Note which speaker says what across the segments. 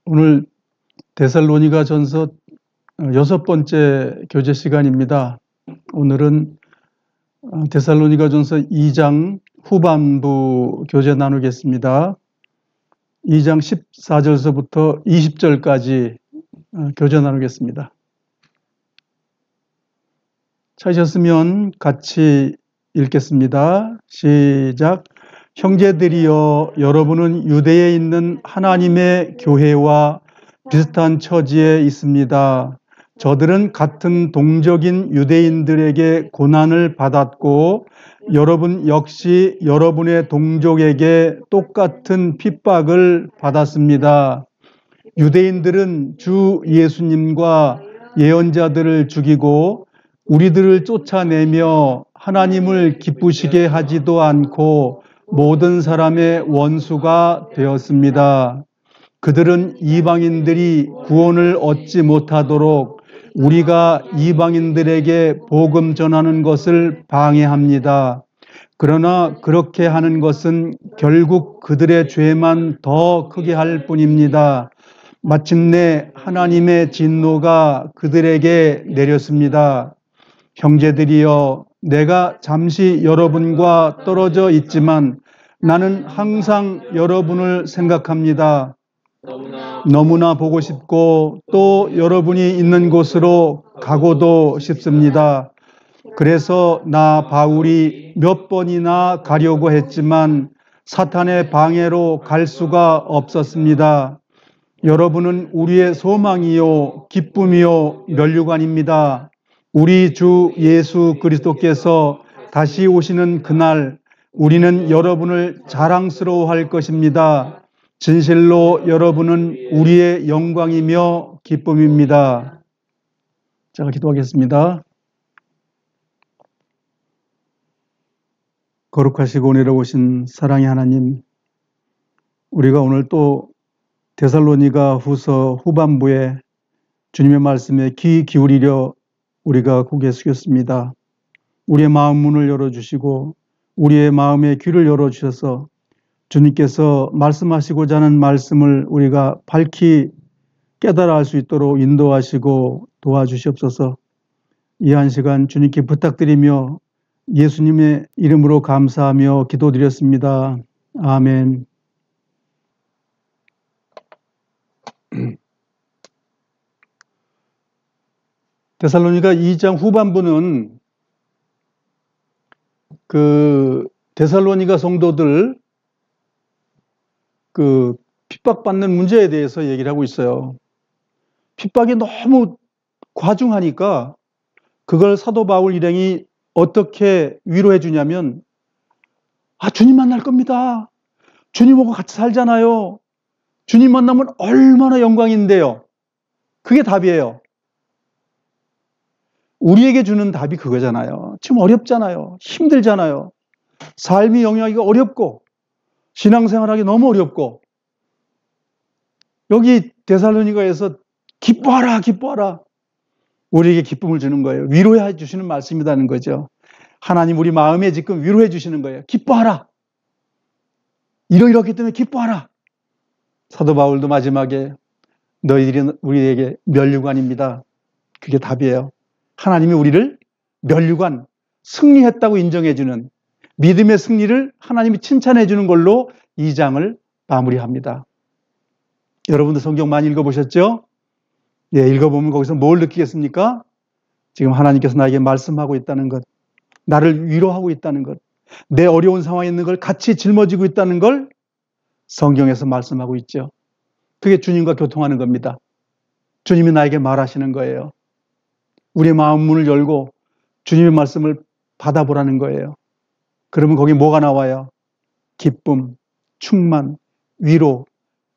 Speaker 1: 오늘 데살로니가 전서 6번째 교제 시간입니다. 오늘은 데살로니가 전서 2장 후반부 교제 나누겠습니다. 2장 14절서부터 20절까지 교제 나누겠습니다. 찾으셨으면 같이 읽겠습니다. 시작. 형제들이여, 여러분은 유대에 있는 하나님의 교회와 비슷한 처지에 있습니다. 저들은 같은 동족인 유대인들에게 고난을 받았고 여러분 역시 여러분의 동족에게 똑같은 핍박을 받았습니다. 유대인들은 주 예수님과 예언자들을 죽이고 우리들을 쫓아내며 하나님을 기쁘시게 하지도 않고 모든 사람의 원수가 되었습니다. 그들은 이방인들이 구원을 얻지 못하도록 우리가 이방인들에게 복음 전하는 것을 방해합니다. 그러나 그렇게 하는 것은 결국 그들의 죄만 더 크게 할 뿐입니다. 마침내 하나님의 진노가 그들에게 내렸습니다. 형제들이여, 내가 잠시 여러분과 떨어져 있지만 나는 항상 여러분을 생각합니다. 너무나 보고 싶고 또 여러분이 있는 곳으로 가고도 싶습니다. 그래서 나 바울이 몇 번이나 가려고 했지만 사탄의 방해로 갈 수가 없었습니다. 여러분은 우리의 소망이요 기쁨이요 면류관입니다. 우리 주 예수 그리스도께서 다시 오시는 그날 우리는 여러분을 자랑스러워할 것입니다. 진실로 여러분은 우리의 영광이며 기쁨입니다. 제가 기도하겠습니다. 거룩하시고 은혜로우신 사랑의 하나님, 우리가 오늘 또 데살로니가 후서 후반부에 주님의 말씀에 귀 기울이려 우리가 고개 숙였습니다. 우리의 마음 문을 열어주시고 우리의 마음의 귀를 열어주셔서 주님께서 말씀하시고자 하는 말씀을 우리가 밝히 깨달아 알 수 있도록 인도하시고 도와주시옵소서. 이 한 시간 주님께 부탁드리며 예수님의 이름으로 감사하며 기도드렸습니다. 아멘. 데살로니가 2장 후반부는 데살로니가 성도들 핍박받는 문제에 대해서 얘기를 하고 있어요. 핍박이 너무 과중하니까 그걸 사도 바울 일행이 어떻게 위로해 주냐면, 주님 만날 겁니다. 주님하고 같이 살잖아요. 주님 만나면 얼마나 영광인데요. 그게 답이에요. 우리에게 주는 답이 그거잖아요. 지금 어렵잖아요. 힘들잖아요. 삶이 영위하기가 어렵고 신앙생활하기 너무 어렵고, 여기 데살로니가에서 기뻐하라 기뻐하라, 우리에게 기쁨을 주는 거예요. 위로해 주시는 말씀이라는 거죠. 하나님 우리 마음에 지금 위로해 주시는 거예요. 기뻐하라, 이러이러기 때문에 기뻐하라. 사도 바울도 마지막에 너희들이 우리에게 면류관입니다. 그게 답이에요. 하나님이 우리를 면류관, 승리했다고 인정해주는, 믿음의 승리를 하나님이 칭찬해주는 걸로 2장을 마무리합니다. 여러분도 성경 많이 읽어보셨죠? 예, 읽어보면 거기서 뭘 느끼겠습니까? 지금 하나님께서 나에게 말씀하고 있다는 것, 나를 위로하고 있다는 것, 내 어려운 상황에 있는 걸 같이 짊어지고 있다는 걸 성경에서 말씀하고 있죠. 그게 주님과 교통하는 겁니다. 주님이 나에게 말하시는 거예요. 우리의 마음 문을 열고 주님의 말씀을 받아보라는 거예요. 그러면 거기 뭐가 나와요? 기쁨, 충만, 위로,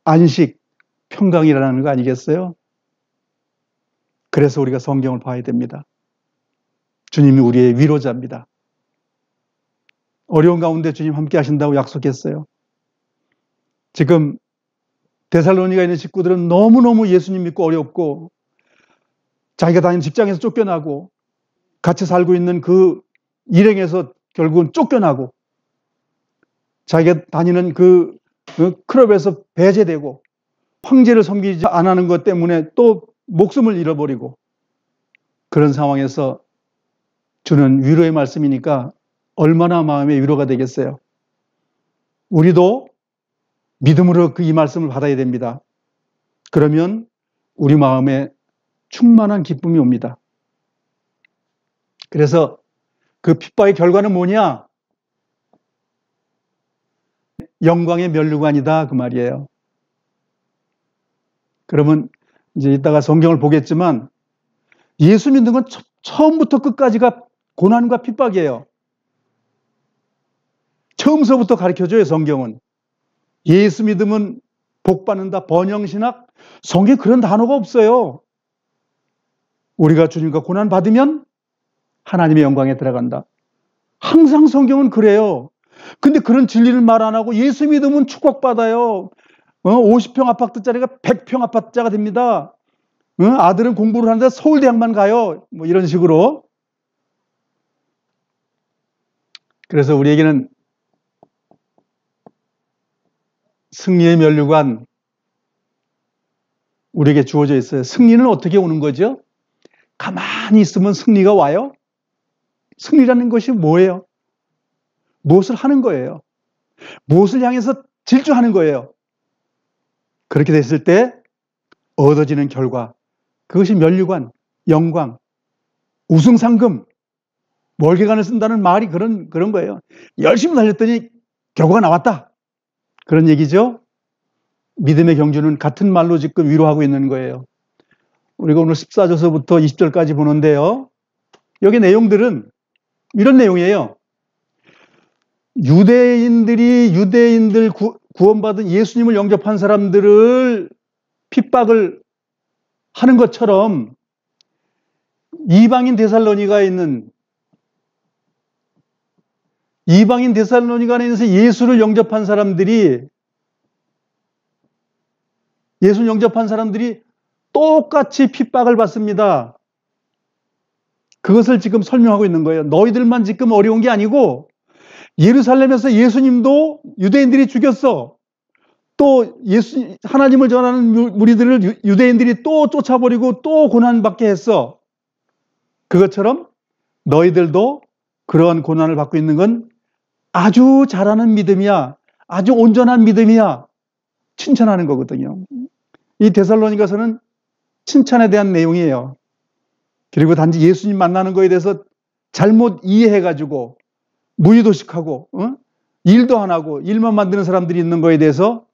Speaker 1: 안식, 평강이라는 거 아니겠어요? 그래서 우리가 성경을 봐야 됩니다. 주님이 우리의 위로자입니다. 어려운 가운데 주님 함께 하신다고 약속했어요. 지금 데살로니가에 있는 식구들은 너무너무 예수님 믿고 어렵고, 자기가 다니는 직장에서 쫓겨나고, 같이 살고 있는 그 일행에서 결국은 쫓겨나고, 자기가 다니는 그 클럽에서 배제되고, 황제를 섬기지 안 하는 것 때문에 또 목숨을 잃어버리고 그런 상황에서 주는 위로의 말씀이니까 얼마나 마음의 위로가 되겠어요. 우리도 믿음으로 이 말씀을 받아야 됩니다. 그러면 우리 마음에 충만한 기쁨이 옵니다. 그래서 그 핍박의 결과는 뭐냐? 영광의 면류관이다 그 말이에요. 그러면 이제 이따가 성경을 보겠지만 예수 믿는 건 처음부터 끝까지가 고난과 핍박이에요. 처음서부터 가르쳐줘요 성경은. 예수 믿으면 복 받는다, 번영신학, 성경에 그런 단어가 없어요. 우리가 주님과 고난 받으면 하나님의 영광에 들어간다. 항상 성경은 그래요. 근데 그런 진리를 말 안 하고 예수 믿으면 축복받아요. 50평 아파트짜리가 100평 아파트자가 됩니다. 아들은 공부를 하는데 서울대학만 가요. 뭐 이런 식으로. 그래서 우리에게는 승리의 면류관 우리에게 주어져 있어요. 승리는 어떻게 오는 거죠? 가만히 있으면 승리가 와요? 승리라는 것이 뭐예요? 무엇을 하는 거예요? 무엇을 향해서 질주하는 거예요? 그렇게 됐을 때 얻어지는 결과, 그것이 면류관, 영광, 우승상금, 월계관을 쓴다는 말이 그런 거예요. 열심히 달렸더니 결과가 나왔다. 그런 얘기죠. 믿음의 경주는 같은 말로 지금 위로하고 있는 거예요. 우리가 오늘 14절서부터 20절까지 보는데요. 여기 내용들은 이런 내용이에요. 유대인들 구원받은 예수님을 영접한 사람들을 핍박을 하는 것처럼 이방인 데살로니가에 있는 예수를 영접한 사람들이 똑같이 핍박을 받습니다. 그것을 지금 설명하고 있는 거예요. 너희들만 지금 어려운 게 아니고 예루살렘에서 예수님도 유대인들이 죽였어. 또 하나님을 전하는 무리들을 유대인들이 또 쫓아버리고 또 고난받게 했어. 그것처럼 너희들도 그러한 고난을 받고 있는 건 아주 잘하는 믿음이야. 아주 온전한 믿음이야. 칭찬하는 거거든요. 이 데살로니가서는 칭찬에 대한 내용이에요. 그리고 단지 예수님 만나는 거에 대해서 잘못 이해해가지고 무의도식하고 일도 안 하고 일만 만드는 사람들이 있는 거에 대해서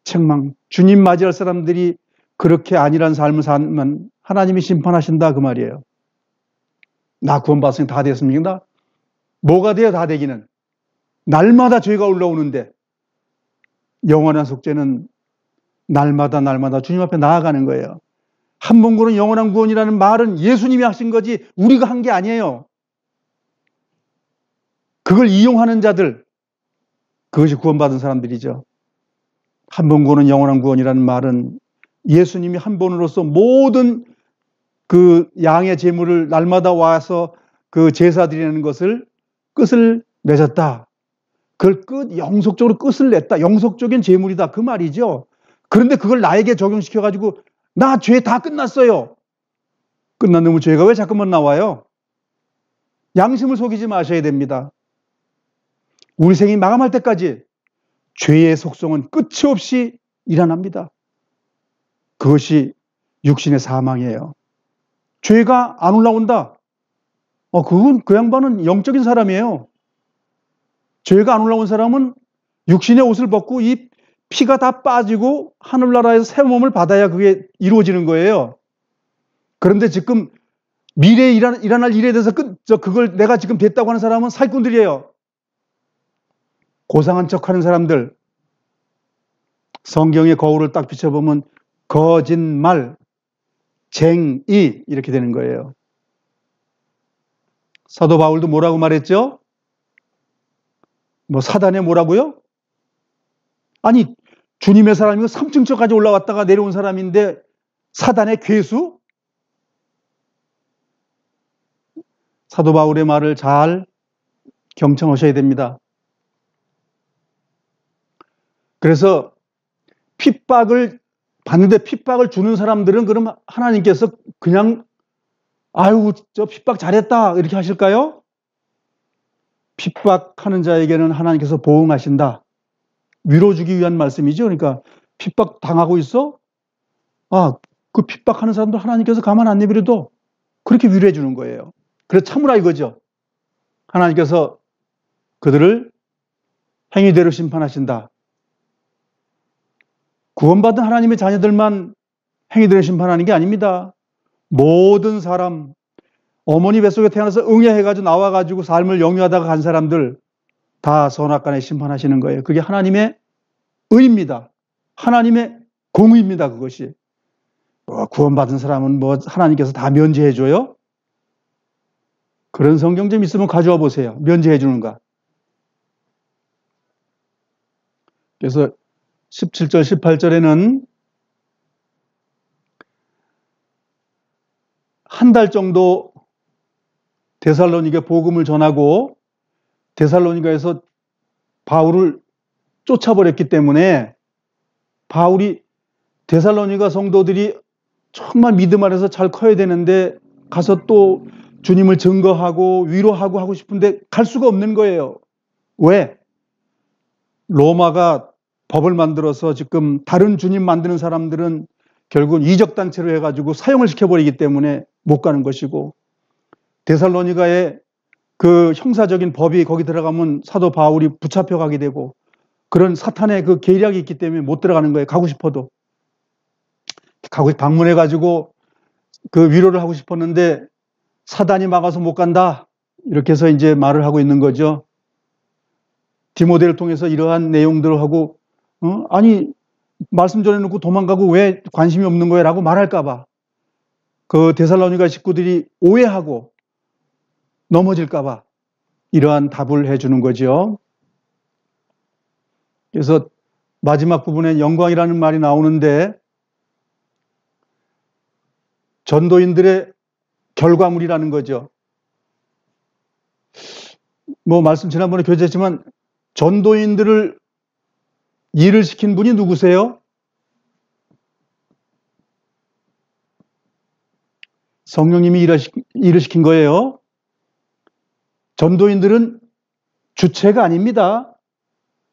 Speaker 1: 책망, 주님 맞이할 사람들이 그렇게 아니란 삶을 살면 하나님이 심판하신다 그 말이에요. 나 구원받았으니 다 됐습니까? 뭐가 돼야 다 되기는? 날마다 죄가 올라오는데 영원한 속죄는 날마다 주님 앞에 나아가는 거예요. 한 번 구원 영원한 구원이라는 말은 예수님이 하신 거지 우리가 한 게 아니에요. 그걸 이용하는 자들, 그것이 구원받은 사람들이죠. 한 번 구원은 영원한 구원이라는 말은 예수님이 한 번으로서 모든 그 양의 제물을 날마다 와서 그 제사 드리는 것을 끝을 맺었다. 그걸 영속적으로 끝을 냈다. 영속적인 제물이다. 그 말이죠. 그런데 그걸 나에게 적용시켜가지고 나 죄 다 끝났어요. 끝난 놈의 죄가 왜 자꾸만 나와요? 양심을 속이지 마셔야 됩니다. 우리 생이 마감할 때까지 죄의 속성은 끝이 없이 일어납니다. 그것이 육신의 사망이에요. 죄가 안 올라온다. 그건 그 양반은 영적인 사람이에요. 죄가 안 올라온 사람은 육신의 옷을 벗고 이 피가 다 빠지고 하늘나라에서 새 몸을 받아야 그게 이루어지는 거예요. 그런데 지금 미래에 일어날 일에 대해서 그걸 내가 지금 됐다고 하는 사람은 사기꾼들이에요. 고상한 척하는 사람들. 성경의 거울을 딱 비춰보면 거짓말, 쟁의 이렇게 되는 거예요. 사도 바울도 뭐라고 말했죠? 사단에 뭐라고요? 아니 주님의 사람이고 3층까지 올라왔다가 내려온 사람인데 사단의 괴수? 사도 바울의 말을 잘 경청하셔야 됩니다. 그래서 핍박을 받는데 핍박을 주는 사람들은 그럼 하나님께서 그냥 아유 저 핍박 잘했다 이렇게 하실까요? 핍박하는 자에게는 하나님께서 보응하신다. 위로 주기 위한 말씀이죠. 그러니까 핍박 당하고 있어? 아, 그 핍박하는 사람들 하나님께서 가만 안 내버려도 그렇게 위로해 주는 거예요. 그래서 참으라 이거죠. 하나님께서 그들을 행위대로 심판하신다. 구원받은 하나님의 자녀들만 행위대로 심판하는 게 아닙니다. 모든 사람, 어머니 뱃속에 태어나서 응애해가지고 나와가지고 삶을 영위하다가 간 사람들 다 선악간에 심판하시는 거예요. 그게 하나님의 의입니다. 하나님의 공의입니다. 그것이. 구원받은 사람은 뭐 하나님께서 다 면제해줘요? 그런 성경 좀 있으면 가져와 보세요. 면제해주는가. 그래서 17절, 18절에는 한 달 정도 데살로니가에 복음을 전하고 데살로니가에서 바울을 쫓아버렸기 때문에 바울이 데살로니가 성도들이 정말 믿음 안에서 잘 커야 되는데 가서 또 주님을 증거하고 위로하고 하고 싶은데 갈 수가 없는 거예요. 왜? 로마가 법을 만들어서 지금 다른 주님 만드는 사람들은 결국은 이적단체로 해가지고 사형을 시켜버리기 때문에 못 가는 것이고 데살로니가의 그 형사적인 법이 거기 들어가면 사도 바울이 붙잡혀 가게 되고 그런 사탄의 그 계략이 있기 때문에 못 들어가는 거예요. 가고 싶어도. 가고 방문해가지고 그 위로를 하고 싶었는데 사단이 막아서 못 간다. 이렇게 해서 이제 말을 하고 있는 거죠. 디모데를 통해서 이러한 내용들을 하고 아니 말씀 전해놓고 도망가고 왜 관심이 없는 거야 라고 말할까봐 그 데살로니가 식구들이 오해하고 넘어질까봐 이러한 답을 해주는 거죠. 그래서 마지막 부분에 영광이라는 말이 나오는데 전도인들의 결과물이라는 거죠. 뭐 말씀 지난번에 교제했지만 전도인들을 일을 시킨 분이 누구세요? 성령님이 일을 시킨 거예요. 전도인들은 주체가 아닙니다.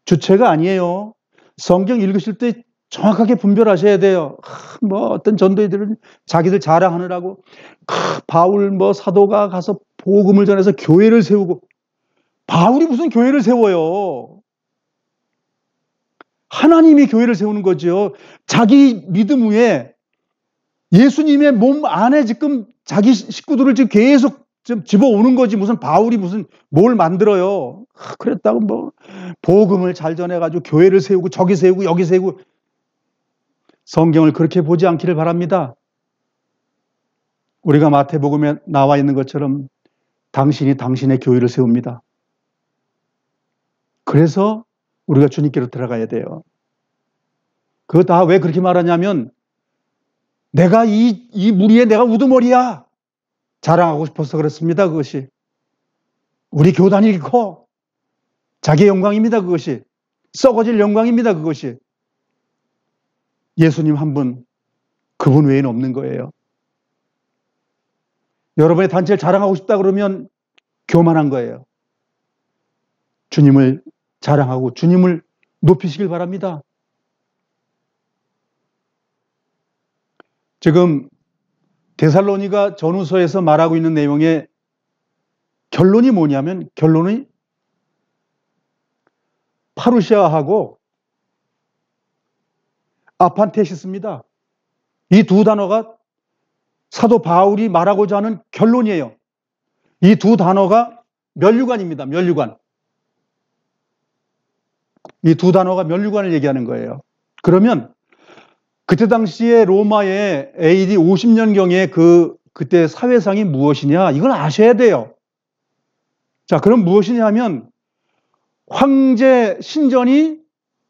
Speaker 1: 주체가 아니에요. 성경 읽으실 때 정확하게 분별하셔야 돼요. 뭐 어떤 전도인들은 자기들 자랑하느라고 바울 뭐 사도가 가서 복음을 전해서 교회를 세우고 바울이 무슨 교회를 세워요. 하나님이 교회를 세우는 거죠. 자기 믿음 위에 예수님의 몸 안에 지금 자기 식구들을 지금 계속 좀 집어오는 거지 무슨 바울이 무슨 뭘 만들어요. 그랬다고 뭐 복음을 잘 전해가지고 교회를 세우고 저기 세우고 여기 세우고 성경을 그렇게 보지 않기를 바랍니다. 우리가 마태복음에 나와 있는 것처럼 당신이 당신의 교회를 세웁니다. 그래서 우리가 주님께로 들어가야 돼요. 그거 다 왜 그렇게 말하냐면 내가 이 무리에 내가 우두머리야. 자랑하고 싶어서 그렇습니다. 그것이. 우리 교단이 커. 자기의 영광입니다. 그것이. 썩어질 영광입니다. 그것이. 예수님 한 분, 그분 외에는 없는 거예요. 여러분의 단체를 자랑하고 싶다 그러면 교만한 거예요. 주님을 자랑하고 주님을 높이시길 바랍니다. 지금 데살로니가 전후서에서 말하고 있는 내용의 결론이 뭐냐면 결론이 파루시아하고 아판테시스입니다. 이 두 단어가 사도 바울이 말하고자 하는 결론이에요. 이 두 단어가 면류관입니다. 면류관. 이 두 단어가 면류관을 얘기하는 거예요. 그러면 그때 당시에 로마의 AD 50년경에 그때 사회상이 무엇이냐 이걸 아셔야 돼요. 자, 그럼 무엇이냐 하면 황제 신전이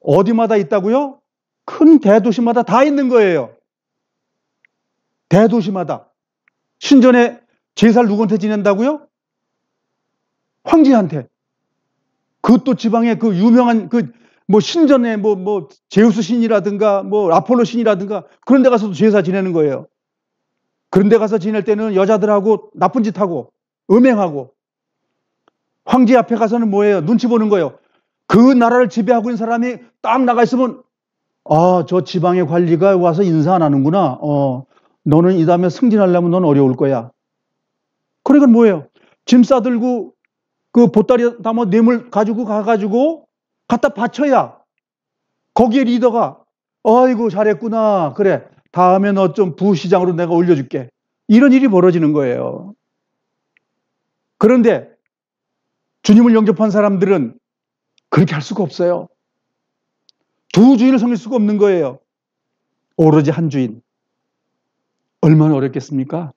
Speaker 1: 어디마다 있다고요? 큰 대도시마다 다 있는 거예요. 대도시마다. 신전에 제사를 누구한테 지낸다고요? 황제한테. 그것도 지방의 그 유명한 그 뭐 신전에 뭐 제우스 신이라든가 뭐 아폴로 신이라든가 그런 데 가서도 제사 지내는 거예요. 그런 데 가서 지낼 때는 여자들하고 나쁜 짓 하고 음행하고, 황제 앞에 가서는 뭐예요? 눈치 보는 거예요. 그 나라를 지배하고 있는 사람이 딱 나가 있으면 아, 저 지방의 관리가 와서 인사 안 하는구나. 너는 이 다음에 승진하려면 넌 어려울 거야. 그러니까 뭐예요? 짐 싸들고 그 보따리 담아 뇌물 가지고 가가지고 갖다 바쳐야 거기에 리더가 아이고 잘했구나. 그래. 다음에 너 좀 부시장으로 내가 올려줄게. 이런 일이 벌어지는 거예요. 그런데 주님을 영접한 사람들은 그렇게 할 수가 없어요. 두 주인을 섬길 수가 없는 거예요. 오로지 한 주인. 얼마나 어렵겠습니까?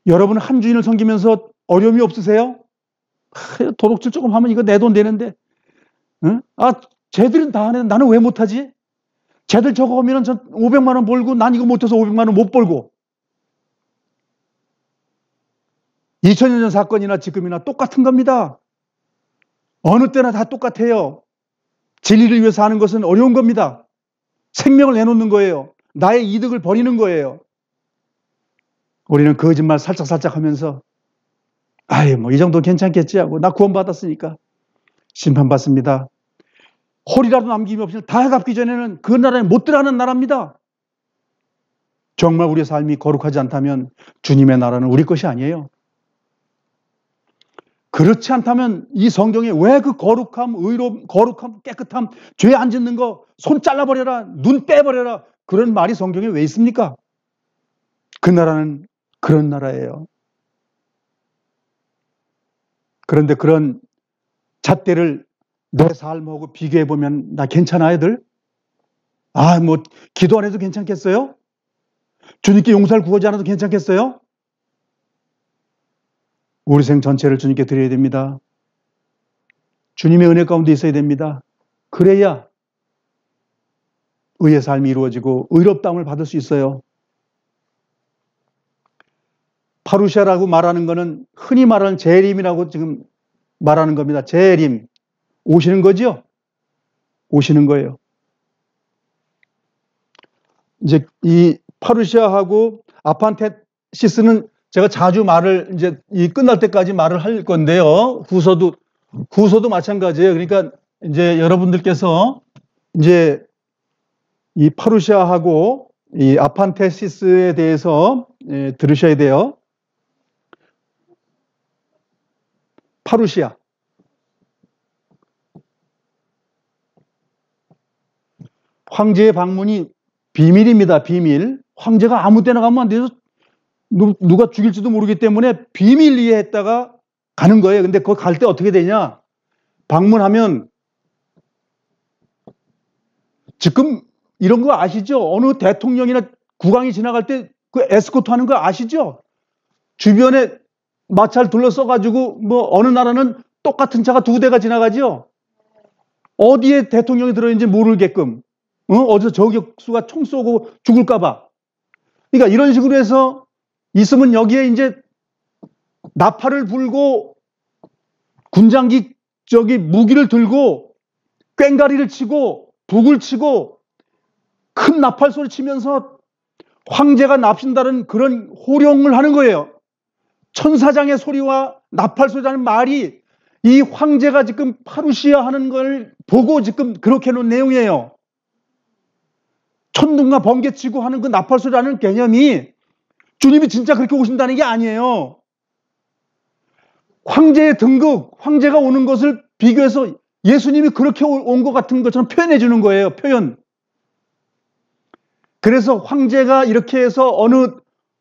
Speaker 1: 여러분 한 주인을 섬기면서 어려움이 없으세요? 도둑질 조금 하면 이거 내 돈 되는데. 응? 아, 쟤들은 다 하는데 나는 왜 못하지? 쟤들 저거 하면 전 500만 원 벌고 난 이거 못해서 500만 원 못 벌고. 2000년 전 사건이나 지금이나 똑같은 겁니다. 어느 때나 다 똑같아요. 진리를 위해서 하는 것은 어려운 겁니다. 생명을 내놓는 거예요. 나의 이득을 버리는 거예요. 우리는 거짓말 살짝살짝 하면서 아이 뭐 이 정도 괜찮겠지 하고 나 구원받았으니까 심판받습니다. 홀이라도 남김이 없이 다 갚기 전에는 그 나라에 못 들어가는 나라입니다. 정말 우리의 삶이 거룩하지 않다면 주님의 나라는 우리 것이 아니에요. 그렇지 않다면 이 성경에 왜 그 거룩함, 의로움, 거룩함, 깨끗함, 죄 안 짓는 거, 손 잘라버려라, 눈 빼버려라 그런 말이 성경에 왜 있습니까? 그 나라는 그런 나라예요. 그런데 그런 잣대를 내 삶하고 비교해보면 나 괜찮아 애들? 아, 뭐 기도 안 해도 괜찮겠어요? 주님께 용서를 구하지 않아도 괜찮겠어요? 우리 생 전체를 주님께 드려야 됩니다. 주님의 은혜 가운데 있어야 됩니다. 그래야 의의 삶이 이루어지고 의롭다함을 받을 수 있어요. 파루시아라고 말하는 것은 흔히 말하는 재림이라고 지금 말하는 겁니다. 재림. 오시는 거죠? 오시는 거예요. 이제 이 파루시아하고 아판테시스는 제가 자주 말을 이제 이 끝날 때까지 말을 할 건데요. 후서도 마찬가지예요. 그러니까 이제 여러분들께서 이제 이 파루시아하고 이 아판테시스에 대해서 들으셔야 돼요. 파루시아. 황제의 방문이 비밀입니다. 비밀. 황제가 아무 때나 가면 안 돼서 누가 죽일지도 모르기 때문에 비밀리에 했다가 가는 거예요. 근데 거기 갈 때 어떻게 되냐? 방문하면 지금 이런 거 아시죠? 어느 대통령이나 국왕이 지나갈 때 그 에스코트 하는 거 아시죠? 주변에 마차를 둘러싸가지고 뭐 어느 나라는 똑같은 차가 두 대가 지나가죠? 어디에 대통령이 들어있는지 모르게끔. 어디서 저격수가 총 쏘고 죽을까봐. 그러니까 이런 식으로 해서 있으면 여기에 이제 나팔을 불고 군장기 무기를 들고 꽹가리를 치고 북을 치고 큰 나팔 소리 치면서 황제가 납신다는 그런 호령을 하는 거예요. 천사장의 소리와 나팔 소리라는 말이 이 황제가 지금 파루시아 하는 걸 보고 지금 그렇게 해놓은 내용이에요. 천둥과 번개치고 하는 그 나팔 소리라는 개념이 주님이 진짜 그렇게 오신다는 게 아니에요. 황제의 등극, 황제가 오는 것을 비교해서 예수님이 그렇게 온 것 같은 것처럼 표현해 주는 거예요. 표현. 그래서 황제가 이렇게 해서 어느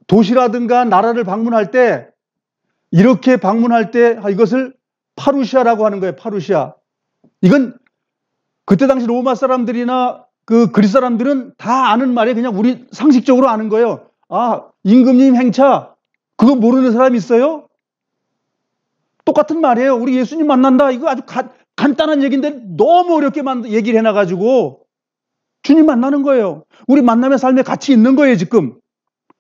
Speaker 1: 도시라든가 나라를 방문할 때 이렇게 방문할 때 이것을 파루시아라고 하는 거예요. 파루시아. 이건 그때 당시 로마 사람들이나 그 그리스 사람들은 다 아는 말이에요. 그냥 우리 상식적으로 아는 거예요. 아, 임금님 행차. 그거 모르는 사람 있어요? 똑같은 말이에요. 우리 예수님 만난다. 이거 아주 간단한 얘기인데 너무 어렵게 얘기를 해놔가지고 주님 만나는 거예요. 우리 만남의 삶에 같이 있는 거예요. 지금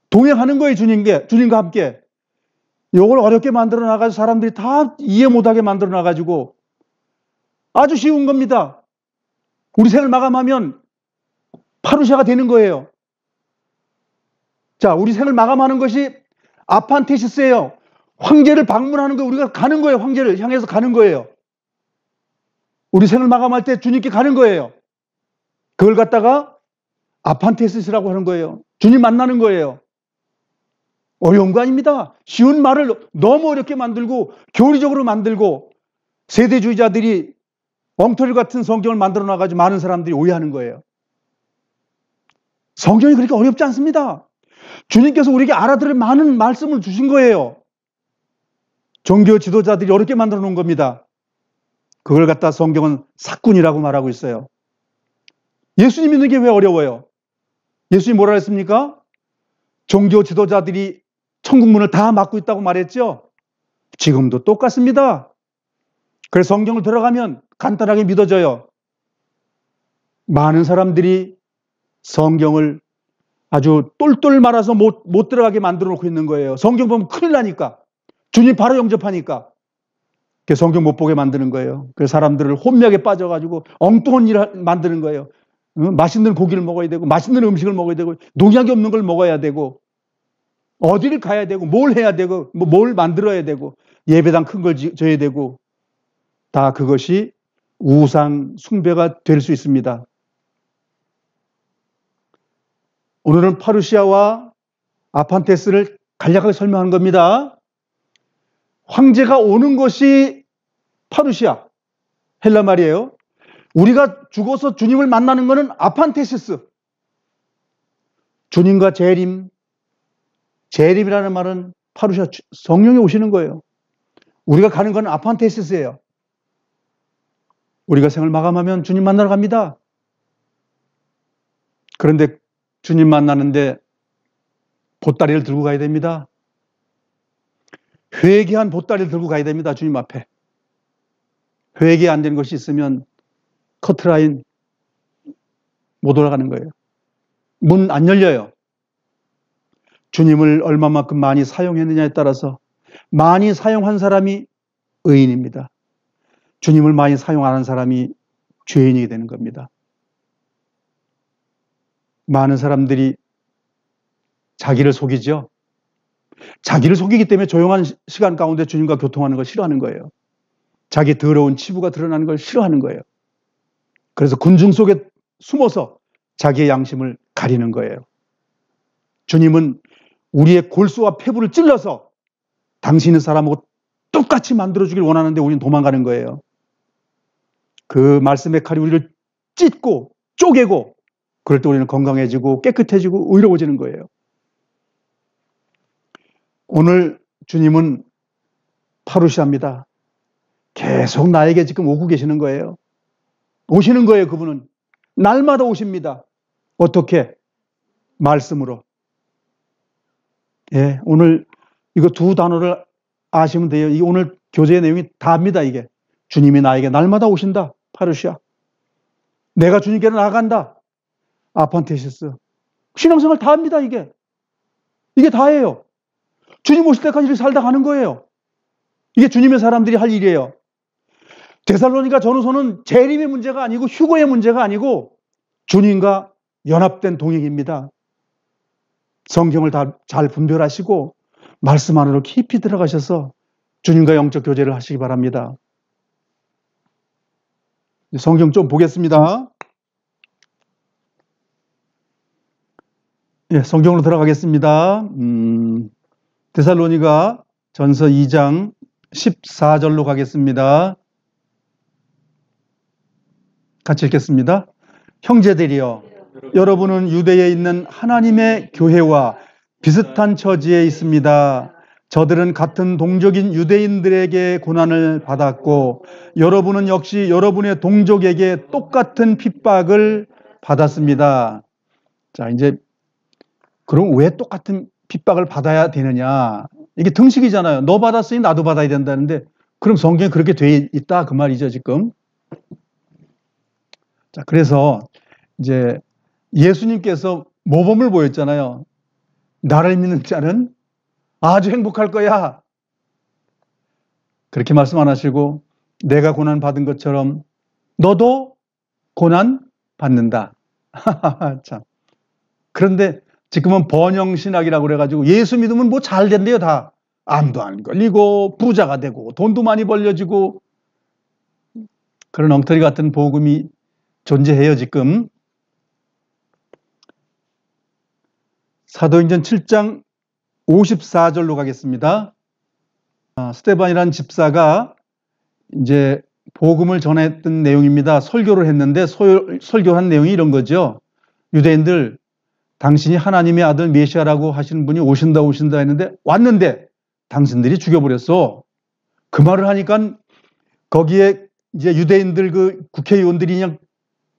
Speaker 1: 동행하는 거예요. 주님과 함께. 이걸 어렵게 만들어 놔가지고 사람들이 다 이해 못하게 만들어 놔가지고 아주 쉬운 겁니다. 우리 생을 마감하면 파루시아가 되는 거예요. 자, 우리 생을 마감하는 것이 아판테시스예요. 황제를 방문하는 거예요. 우리가 가는 거예요. 황제를 향해서 가는 거예요. 우리 생을 마감할 때 주님께 가는 거예요. 그걸 갖다가 아판테시스라고 하는 거예요. 주님 만나는 거예요. 어려운 거 아닙니다. 쉬운 말을 너무 어렵게 만들고 교리적으로 만들고 세대주의자들이 엉터리 같은 성경을 만들어 놔가지고 많은 사람들이 오해하는 거예요. 성경이 그렇게 어렵지 않습니다. 주님께서 우리에게 알아들을 많은 말씀을 주신 거예요. 종교 지도자들이 어렵게 만들어 놓은 겁니다. 그걸 갖다 성경은 사꾼이라고 말하고 있어요. 예수님 믿는 게 왜 어려워요? 예수님 뭐라 했습니까? 종교 지도자들이 천국 문을 다 막고 있다고 말했죠? 지금도 똑같습니다. 그래서 성경을 들어가면 간단하게 믿어져요. 많은 사람들이 성경을 아주 똘똘 말아서 못 들어가게 만들어 놓고 있는 거예요. 성경 보면 큰일 나니까. 주님 바로 영접하니까. 성경 못 보게 만드는 거예요. 그래서 사람들을 혼미하게 빠져가지고 엉뚱한 일을 만드는 거예요. 맛있는 고기를 먹어야 되고 맛있는 음식을 먹어야 되고 농약이 없는 걸 먹어야 되고 어디를 가야 되고 뭘 해야 되고 뭘 만들어야 되고 예배당 큰 걸 줘야 되고 다 그것이 우상 숭배가 될 수 있습니다. 오늘은 파루시아와 아판테스를 간략하게 설명한 겁니다. 황제가 오는 것이 파루시아, 헬라 말이에요. 우리가 죽어서 주님을 만나는 것은 아판테시스. 주님과 재림, 재림이라는 말은 파루시아 성령이 오시는 거예요. 우리가 가는 건 아판테시스예요. 우리가 생을 마감하면 주님 만나러 갑니다. 그런데 주님 만나는데 보따리를 들고 가야 됩니다. 회개한 보따리를 들고 가야 됩니다. 주님 앞에. 회개 안 된 것이 있으면 커트라인 못 올라가는 거예요. 문 안 열려요. 주님을 얼마만큼 많이 사용했느냐에 따라서 많이 사용한 사람이 의인입니다. 주님을 많이 사용 안 한 사람이 죄인이 되는 겁니다. 많은 사람들이 자기를 속이죠. 자기를 속이기 때문에 조용한 시간 가운데 주님과 교통하는 걸 싫어하는 거예요. 자기 더러운 치부가 드러나는 걸 싫어하는 거예요. 그래서 군중 속에 숨어서 자기의 양심을 가리는 거예요. 주님은 우리의 골수와 폐부를 찔러서 당신의 사람하고 똑같이 만들어주길 원하는데 우리는 도망가는 거예요. 그 말씀의 칼이 우리를 찢고 쪼개고 그럴 때 우리는 건강해지고 깨끗해지고 의로워지는 거예요. 오늘 주님은 파루시아입니다. 계속 나에게 지금 오고 계시는 거예요. 오시는 거예요. 그분은 날마다 오십니다. 어떻게? 말씀으로. 예, 오늘 이거 두 단어를 아시면 돼요. 이 오늘 교재의 내용이 다입니다. 이게 주님이 나에게 날마다 오신다. 파루시아. 내가 주님께로 나아간다. 아판테시스. 신앙생활 다 합니다. 이게 다예요. 주님 오실 때까지 이렇게 살다 가는 거예요. 이게 주님의 사람들이 할 일이에요. 데살로니가 전후서는 재림의 문제가 아니고 휴거의 문제가 아니고 주님과 연합된 동행입니다. 성경을 다 잘 분별하시고 말씀 안으로 깊이 들어가셔서 주님과 영적 교제를 하시기 바랍니다. 성경 좀 보겠습니다. 예, 성경으로 들어가겠습니다. 데살로니가 전서 2장 14절로 가겠습니다. 같이 읽겠습니다. 형제들이여, 여러분은 유대에 있는 하나님의 교회와 비슷한 처지에 있습니다. 저들은 같은 동족인 유대인들에게 고난을 받았고 여러분은 역시 여러분의 동족에게 똑같은 핍박을 받았습니다. 자, 이제 그럼 왜 똑같은 핍박을 받아야 되느냐? 이게 등식이잖아요. 너 받았으니 나도 받아야 된다는데 그럼 성경에 그렇게 돼 있다 그 말이죠, 지금. 자, 그래서 이제 예수님께서 모범을 보였잖아요. 나를 믿는 자는 아주 행복할 거야. 그렇게 말씀 안 하시고 내가 고난 받은 것처럼 너도 고난 받는다. 참. 그런데 지금은 번영신학이라고 그래가지고 예수 믿으면 뭐 잘 된대요, 다. 암도 안 걸리고 부자가 되고 돈도 많이 벌려지고 그런 엉터리 같은 복음이 존재해요, 지금. 사도행전 7장 54절로 가겠습니다. 스데반이라는 집사가 이제 복음을 전했던 내용입니다. 설교를 했는데 설교한 내용이 이런 거죠. 유대인들, 당신이 하나님의 아들 메시아라고 하시는 분이 오신다 했는데 왔는데 당신들이 죽여버렸어. 그 말을 하니까 거기에 이제 유대인들 그 국회의원들이 그냥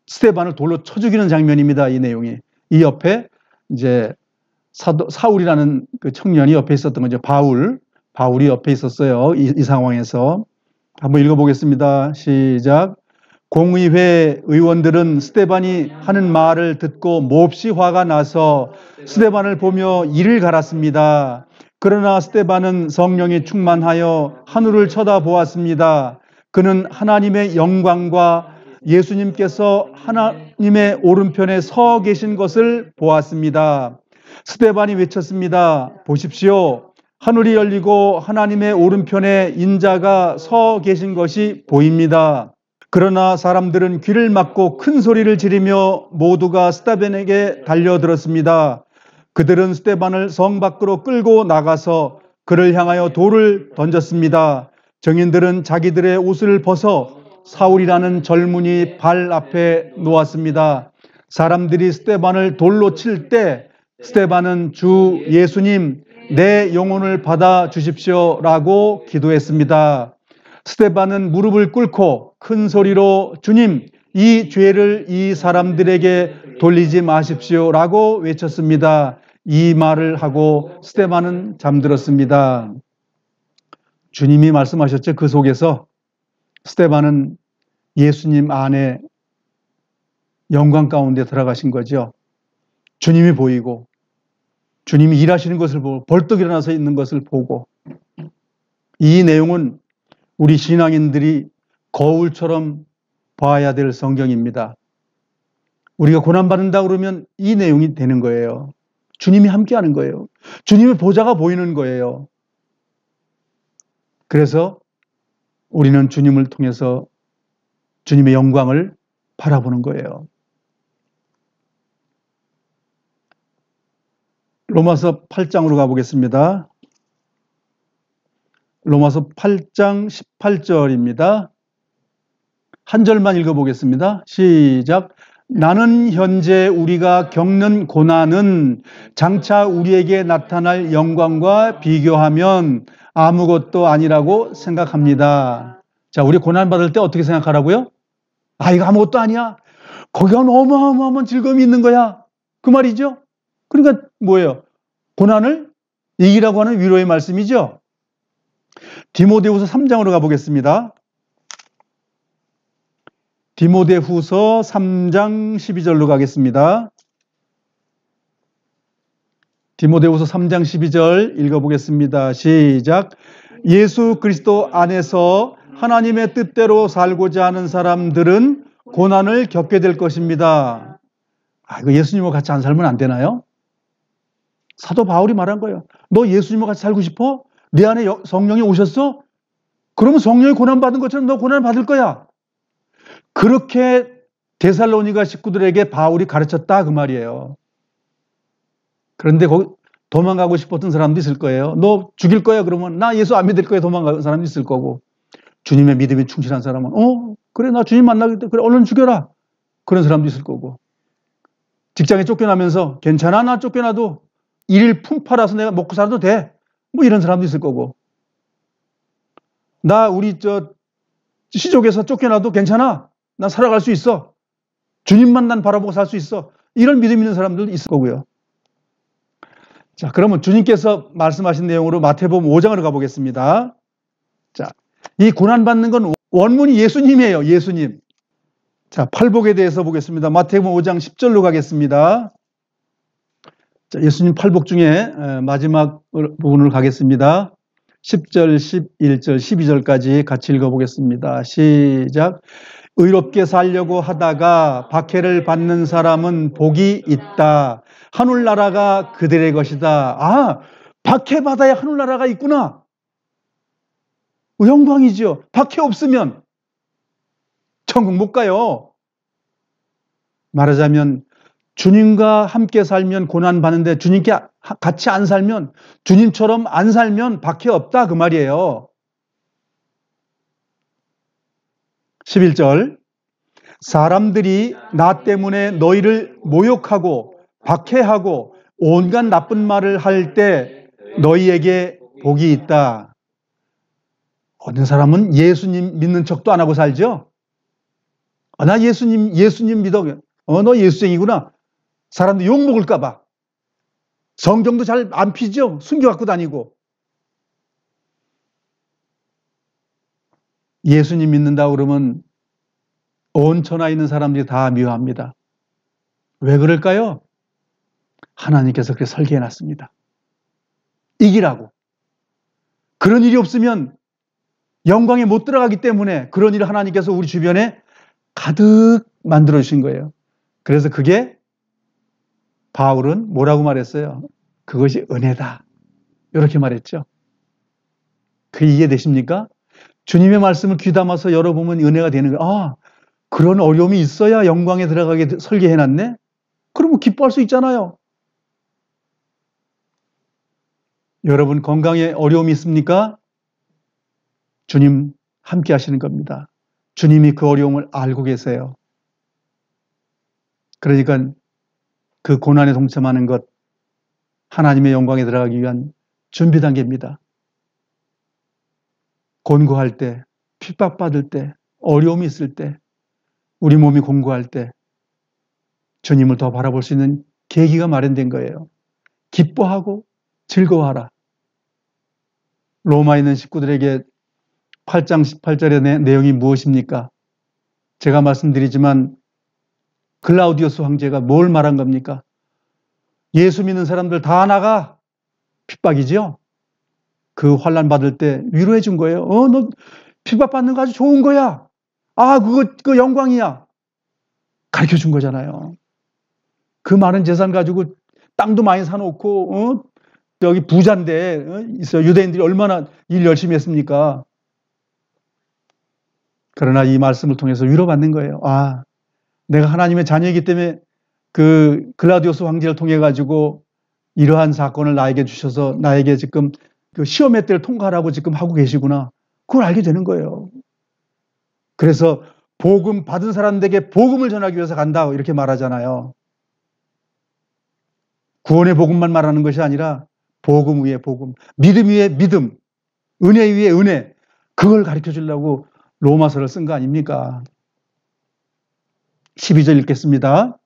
Speaker 1: 스데반을 돌로 쳐 죽이는 장면입니다. 이 내용이. 이 옆에 이제 사울이라는 그 청년이 옆에 있었던 거죠. 바울이 옆에 있었어요. 이 상황에서. 한번 읽어보겠습니다. 시작. 공의회 의원들은 스데반이 하는 말을 듣고 몹시 화가 나서 스데반을 보며 이를 갈았습니다. 그러나 스데반은 성령이 충만하여 하늘을 쳐다보았습니다. 그는 하나님의 영광과 예수님께서 하나님의 오른편에 서 계신 것을 보았습니다. 스데반이 외쳤습니다. 보십시오. 하늘이 열리고 하나님의 오른편에 인자가 서 계신 것이 보입니다. 그러나 사람들은 귀를 막고 큰 소리를 지르며 모두가 스데반에게 달려들었습니다. 그들은 스데반을 성 밖으로 끌고 나가서 그를 향하여 돌을 던졌습니다. 정인들은 자기들의 옷을 벗어 사울이라는 젊은이 발 앞에 놓았습니다. 사람들이 스데반을 돌로 칠 때 스데반은 주 예수님, 내 영혼을 받아 주십시오라고 기도했습니다. 스데반은 무릎을 꿇고 큰 소리로 주님, 이 죄를 이 사람들에게 돌리지 마십시오라고 외쳤습니다. 이 말을 하고 스데반은 잠들었습니다. 주님이 말씀하셨죠. 그 속에서 스데반은 예수님 안에 영광 가운데 들어가신 거죠. 주님이 보이고 주님이 일하시는 것을 보고 벌떡 일어나서 있는 것을 보고 이 내용은 우리 신앙인들이 거울처럼 봐야 될 성경입니다. 우리가 고난받는다 그러면 이 내용이 되는 거예요. 주님이 함께하는 거예요. 주님의 보좌가 보이는 거예요. 그래서 우리는 주님을 통해서 주님의 영광을 바라보는 거예요. 로마서 8장으로 가보겠습니다. 로마서 8장 18절입니다. 한 절만 읽어보겠습니다. 시작. 나는 현재 우리가 겪는 고난은 장차 우리에게 나타날 영광과 비교하면 아무것도 아니라고 생각합니다. 자, 우리 고난받을 때 어떻게 생각하라고요? 아, 이거 아무것도 아니야. 거기가 어마어마한 즐거움이 있는 거야. 그 말이죠. 그러니까 뭐예요? 고난을 이기라고 하는 위로의 말씀이죠. 디모데후서 3장으로 가보겠습니다. 디모데후서 3장 12절로 가겠습니다. 디모데후서 3장 12절 읽어보겠습니다. 시작. 예수 그리스도 안에서 하나님의 뜻대로 살고자 하는 사람들은 고난을 겪게 될 것입니다. 이거 예수님과 같이 안 살면 안 되나요? 사도 바울이 말한 거예요. 너 예수님과 같이 살고 싶어? 내 안에 성령이 오셨어? 그러면 성령이 고난받은 것처럼 너 고난을 받을 거야. 그렇게 데살로니가 식구들에게 바울이 가르쳤다 그 말이에요. 그런데 거기 도망가고 싶었던 사람도 있을 거예요. 너 죽일 거야 그러면 나 예수 안 믿을 거야 도망가는 사람도 있을 거고 주님의 믿음이 충실한 사람은 그래 나 주님 만나겠다 그래 얼른 죽여라 그런 사람도 있을 거고 직장에 쫓겨나면서 괜찮아 나 쫓겨나도 일 품팔아서 내가 먹고 살아도 돼 뭐 이런 사람도 있을 거고 나 우리 시족에서 쫓겨나도 괜찮아 나 살아갈 수 있어 주님만 난 바라보고 살 수 있어 이런 믿음 있는 사람들도 있을 거고요. 자, 그러면 주님께서 말씀하신 내용으로 마태복음 5장으로 가보겠습니다. 자, 이 고난받는 건 원문이 예수님이에요. 예수님. 자, 팔복에 대해서 보겠습니다. 마태복음 5장 10절로 가겠습니다. 자, 예수님 팔복 중에 마지막 부분을 가겠습니다. 10절, 11절, 12절까지 같이 읽어보겠습니다. 시작. 의롭게 살려고 하다가 박해를 받는 사람은 복이 있다. 하늘나라가 그들의 것이다. 아, 박해받아야 하늘나라가 있구나. 영광이죠. 박해 없으면 천국 못 가요. 말하자면 주님과 함께 살면 고난 받는데 주님께 같이 안 살면, 주님처럼 안 살면 박해 없다 그 말이에요. 11절, 사람들이 나 때문에 너희를 모욕하고 박해하고 온갖 나쁜 말을 할 때 너희에게 복이 있다. 어떤 사람은 예수님 믿는 척도 안 하고 살죠. 나 예수님 믿어. 너 예수쟁이구나. 사람들 욕 먹을까 봐. 성경도 잘 안 피죠. 숨겨 갖고 다니고. 예수님 믿는다 그러면 온 천하에 있는 사람들이 다 미워합니다. 왜 그럴까요? 하나님께서 그렇게 설계해 놨습니다. 이기라고. 그런 일이 없으면 영광에 못 들어가기 때문에 그런 일을 하나님께서 우리 주변에 가득 만들어 주신 거예요. 그래서 그게 바울은 뭐라고 말했어요? 그것이 은혜다. 이렇게 말했죠. 그게 이해되십니까? 주님의 말씀을 귀담아서 열어보면 은혜가 되는 거예요. 아, 그런 어려움이 있어야 영광에 들어가게 설계해놨네? 그러면 기뻐할 수 있잖아요. 여러분 건강에 어려움이 있습니까? 주님 함께 하시는 겁니다. 주님이 그 어려움을 알고 계세요. 그러니까 그 고난에 동참하는 것, 하나님의 영광에 들어가기 위한 준비 단계입니다. 곤고할 때, 핍박받을 때, 어려움이 있을 때, 우리 몸이 공고할 때 주님을 더 바라볼 수 있는 계기가 마련된 거예요. 기뻐하고 즐거워하라. 로마에 있는 식구들에게 8장 18절의 내용이 무엇입니까? 제가 말씀드리지만 글라우디오스 황제가 뭘 말한 겁니까? 예수 믿는 사람들 다 나가. 핍박이죠? 그 환난 받을 때 위로해 준 거예요. 너 핍박 받는 거 아주 좋은 거야. 아, 그거 영광이야. 가르쳐 준 거잖아요. 그 많은 재산 가지고 땅도 많이 사놓고, 여기 부자인데, 유대인들이 얼마나 일 열심히 했습니까? 그러나 이 말씀을 통해서 위로받는 거예요. 아, 내가 하나님의 자녀이기 때문에 그 글라디오스 황제를 통해 가지고 이러한 사건을 나에게 주셔서 나에게 지금 그 시험의 때를 통과하라고 지금 하고 계시구나. 그걸 알게 되는 거예요. 그래서 복음 받은 사람들에게 복음을 전하기 위해서 간다 이렇게 말하잖아요. 구원의 복음만 말하는 것이 아니라 복음 위에 복음, 믿음 위에 믿음, 은혜 위에 은혜, 그걸 가르쳐 주려고 로마서를 쓴 거 아닙니까? 12절 읽겠습니다.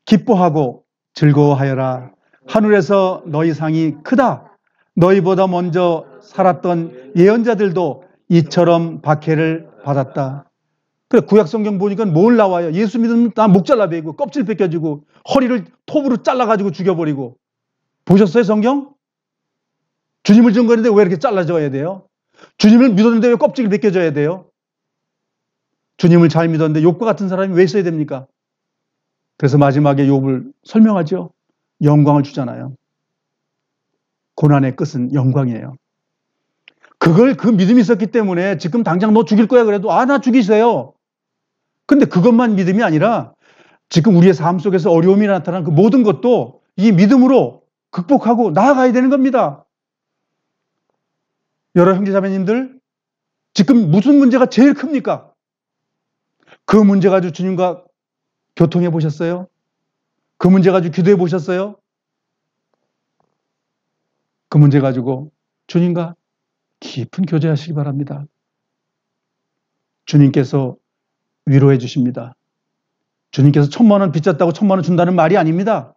Speaker 1: 기뻐하고 즐거워하여라. 하늘에서 너희 상이 크다. 너희보다 먼저 살았던 예언자들도 이처럼 박해를 받았다. 그래, 구약성경 보니까 뭘 나와요? 예수 믿으면 다 목 잘라베고 껍질 벗겨지고 허리를 톱으로 잘라가지고 죽여버리고. 보셨어요, 성경? 주님을 증거하는데 왜 이렇게 잘라져야 돼요? 주님을 믿었는데 왜 껍질을 벗겨져야 돼요? 주님을 잘 믿었는데 욥과 같은 사람이 왜 있어야 됩니까? 그래서 마지막에 욥을 설명하죠. 영광을 주잖아요. 고난의 끝은 영광이에요. 그 믿음이 있었기 때문에 지금 당장 너 죽일 거야 그래도 나 죽이세요. 근데 그것만 믿음이 아니라 지금 우리의 삶 속에서 어려움이 나타나는 그 모든 것도 이 믿음으로 극복하고 나아가야 되는 겁니다. 여러 형제자매님들, 지금 무슨 문제가 제일 큽니까? 그 문제 가지고 주님과 교통해 보셨어요? 그 문제 가지고 기도해 보셨어요? 그 문제 가지고 주님과 깊은 교제하시기 바랍니다. 주님께서 위로해 주십니다. 주님께서 1,000,000원 빚졌다고 1,000,000원 준다는 말이 아닙니다.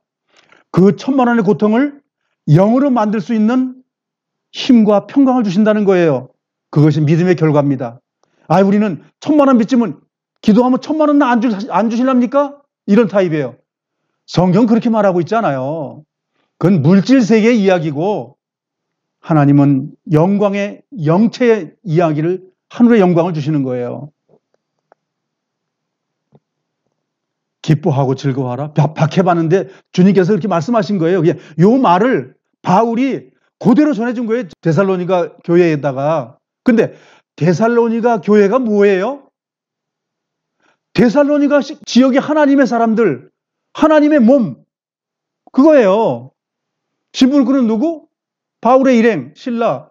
Speaker 1: 그 1,000,000원의 고통을 0으로 만들 수 있는 힘과 평강을 주신다는 거예요. 그것이 믿음의 결과입니다. 우리는 1,000,000원 빚지면 기도하면 1,000,000원 안 주실랍니까? 이런 타입이에요. 성경 그렇게 말하고 있잖아요. 그건 물질 세계의 이야기고 하나님은 영광의 영체의 이야기를, 하늘의 영광을 주시는 거예요. 기뻐하고 즐거워하라. 박해봤는데 주님께서 그렇게 말씀하신 거예요. 요 말을 바울이 그대로 전해준 거예요. 데살로니가 교회에다가. 근데 데살로니가 교회가 뭐예요? 데살로니가 지역의 하나님의 사람들, 하나님의 몸, 그거예요. 지불그는 누구? 바울의 일행, 실라,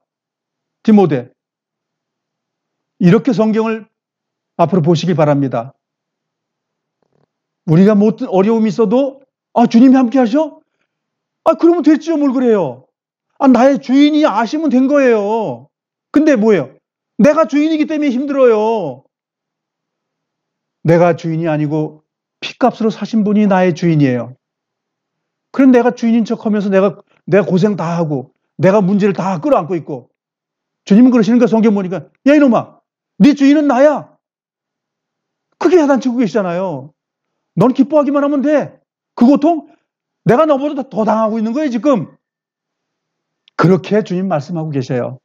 Speaker 1: 디모데. 이렇게 성경을 앞으로 보시기 바랍니다. 우리가 어떤 어려움이 있어도 주님이 함께 하셔? 그러면 됐지요. 뭘 그래요? 나의 주인이 아시면 된 거예요. 근데 뭐예요? 내가 주인이기 때문에 힘들어요. 내가 주인이 아니고 핏값으로 사신 분이 나의 주인이에요. 그럼 내가 주인인 척하면서 내가 고생 다 하고 내가 문제를 다 끌어안고 있고, 주님은 그러시는 거야. 성경 보니까 야 이놈아, 네 주인은 나야. 크게 야단치고 계시잖아요. 넌 기뻐하기만 하면 돼. 그 고통 내가 너보다 더 당하고 있는 거예요 지금. 그렇게 주님 말씀하고 계셔요.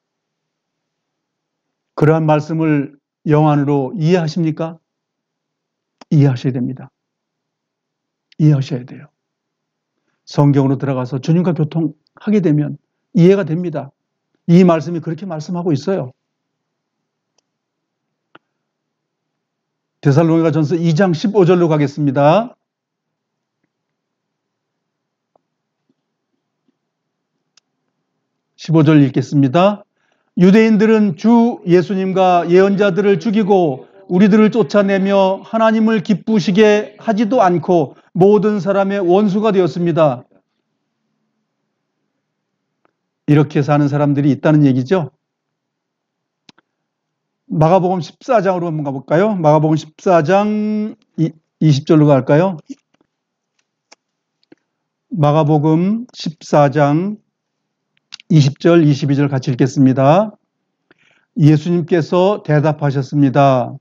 Speaker 1: 그러한 말씀을 영안으로 이해하십니까? 이해하셔야 됩니다. 이해하셔야 돼요. 성경으로 들어가서 주님과 교통하게 되면 이해가 됩니다. 이 말씀이 그렇게 말씀하고 있어요. 데살로니가전서 2장 15절로 가겠습니다. (15절) 읽겠습니다. 유대인들은 주 예수님과 예언자들을 죽이고 우리들을 쫓아내며 하나님을 기쁘시게 하지도 않고 모든 사람의 원수가 되었습니다. 이렇게 사는 사람들이 있다는 얘기죠. 마가복음 14장으로 한번 가볼까요? 마가복음 14장 20절로 갈까요? 마가복음 14장 20절, 22절 같이 읽겠습니다. 예수님께서 대답하셨습니다.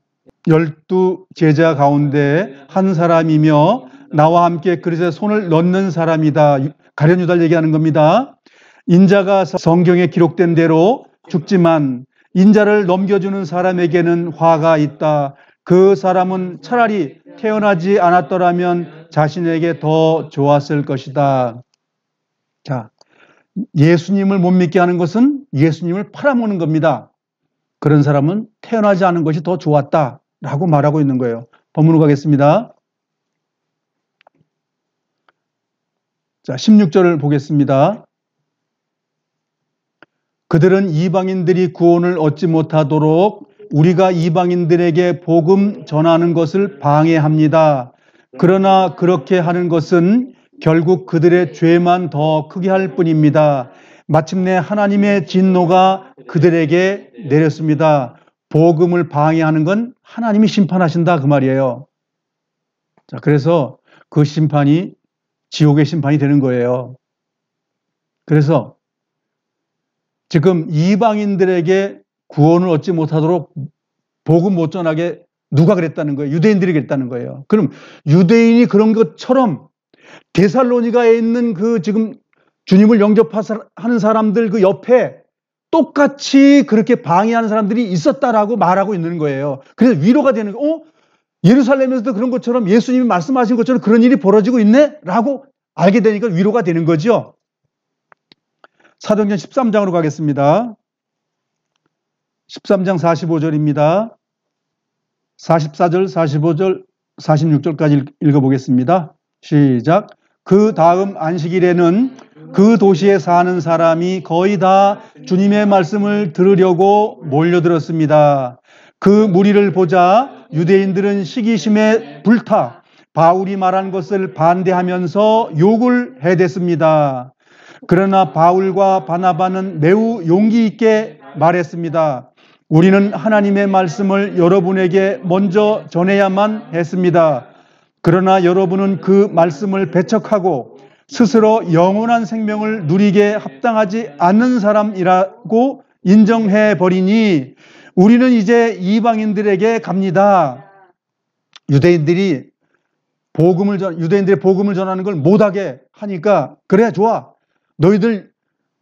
Speaker 1: 12 제자 가운데 한 사람이며 나와 함께 그릇에 손을 넣는 사람이다. 가룟 유다를 얘기하는 겁니다. 인자가 성경에 기록된 대로 죽지만 인자를 넘겨주는 사람에게는 화가 있다. 그 사람은 차라리 태어나지 않았더라면 자신에게 더 좋았을 것이다. 자, 예수님을 못 믿게 하는 것은 예수님을 팔아먹는 겁니다. 그런 사람은 태어나지 않은 것이 더 좋았다라고 말하고 있는 거예요. 본문으로 가겠습니다. 자, 16절을 보겠습니다. 그들은 이방인들이 구원을 얻지 못하도록 우리가 이방인들에게 복음 전하는 것을 방해합니다. 그러나 그렇게 하는 것은 결국 그들의 죄만 더 크게 할 뿐입니다. 마침내 하나님의 진노가 그들에게 내렸습니다. 복음을 방해하는 건 하나님이 심판하신다 그 말이에요. 자, 그래서 그 심판이 지옥의 심판이 되는 거예요. 그래서 지금 이방인들에게 구원을 얻지 못하도록 복음 못 전하게 누가 그랬다는 거예요? 유대인들이 그랬다는 거예요. 그럼 유대인이 그런 것처럼 데살로니가에 있는 그 지금 주님을 영접하는 사람들 그 옆에 똑같이 그렇게 방해하는 사람들이 있었다라고 말하고 있는 거예요. 그래서 위로가 되는 거예요. 예루살렘에서도 그런 것처럼 예수님이 말씀하신 것처럼 그런 일이 벌어지고 있네? 라고 알게 되니까 위로가 되는 거죠. 사도행전 13장으로 가겠습니다. 13장 45절입니다. 44절, 45절, 46절까지 읽어보겠습니다. 시작. 그 다음 안식일에는 그 도시에 사는 사람이 거의 다 주님의 말씀을 들으려고 몰려들었습니다. 그 무리를 보자 유대인들은 시기심에 불타 바울이 말한 것을 반대하면서 욕을 해댔습니다. 그러나 바울과 바나바는 매우 용기 있게 말했습니다. 우리는 하나님의 말씀을 여러분에게 먼저 전해야만 했습니다. 그러나 여러분은 그 말씀을 배척하고 스스로 영원한 생명을 누리게 합당하지 않는 사람이라고 인정해 버리니 우리는 이제 이방인들에게 갑니다. 유대인들의 복음을 전하는 걸 못하게 하니까 그래 좋아. 너희들